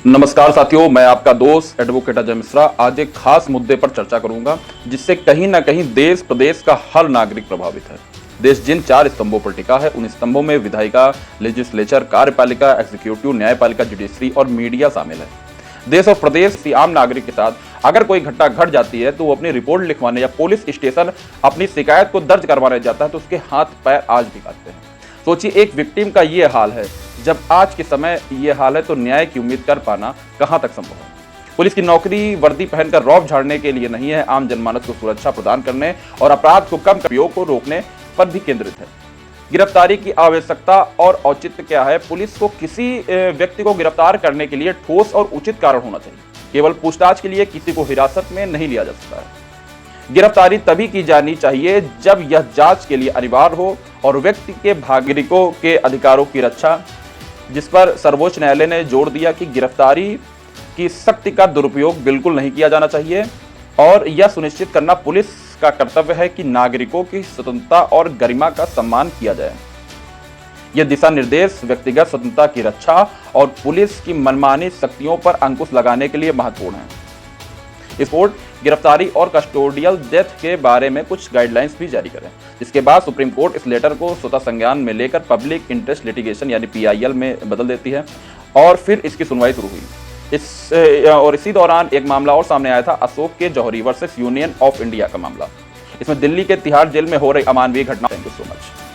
नमस्कार साथियों, मैं आपका दोस्त एडवोकेट अजय मिश्रा आज एक खास मुद्दे पर चर्चा करूंगा जिससे कहीं ना कहीं देश प्रदेश का हर नागरिक प्रभावित है। देश जिन 4 स्तंभों पर टिका है उन स्तंभों में विधायिका, लेजिस्लेचर, कार्यपालिका, एग्जीक्यूटिव, न्यायपालिका, जुडिशरी और मीडिया शामिल है। देश और प्रदेश की आम नागरिक के साथ अगर कोई घटना घट जाती है तो वो अपनी रिपोर्ट लिखवाने या पुलिस स्टेशन अपनी शिकायत को दर्ज करवाने जाता है तो उसके हाथ पैर आज भी कांपते हैं। सोचिए, एक विक्टिम का ये हाल है। जब आज के समय ये हाल है तो न्याय की उम्मीद कर पाना कहां तक संभव है। पुलिस की नौकरी वर्दी पहनकर रौब झाड़ने के लिए नहीं है, आम जनमानस को सुरक्षा प्रदान करने और अपराध को कम उपयोग को रोकने पर भी केंद्रित है। गिरफ्तारी की आवश्यकता और औचित्य क्या है? पुलिस को किसी व्यक्ति को गिरफ्तार करने के लिए ठोस और उचित कारण होना चाहिए। केवल पूछताछ के लिए किसी को हिरासत में नहीं लिया जा सकता है। गिरफ्तारी तभी की जानी चाहिए जब यह जांच के लिए अनिवार्य हो और व्यक्ति के नागरिकों के अधिकारों की रक्षा, जिस पर सर्वोच्च न्यायालय ने जोर दिया कि गिरफ्तारी की शक्ति का दुरुपयोग बिल्कुल नहीं किया जाना चाहिए और यह सुनिश्चित करना पुलिस का कर्तव्य है कि नागरिकों की स्वतंत्रता और गरिमा का सम्मान किया जाए। यह दिशा निर्देश व्यक्तिगत स्वतंत्रता की रक्षा और पुलिस की मनमानी शक्तियों पर अंकुश लगाने के लिए महत्वपूर्ण है। इस कोर्ट गिरफ्तारी और कस्टोडियल डेथ के बारे में कुछ गाइडलाइंस भी जारी करें, जिसके बाद सुप्रीम कोर्ट इस लेटर को स्वतः संज्ञान में लेकर पब्लिक इंटरेस्ट लिटिगेशन यानी PIL में बदल देती है और फिर इसकी सुनवाई शुरू हुई। इसी दौरान एक मामला और सामने आया था, अशोक के जौहरी वर्सेस यूनियन ऑफ इंडिया का मामला। इसमें दिल्ली के तिहाड़ जेल में हो रही अमानवीय घटना। Thank you so much.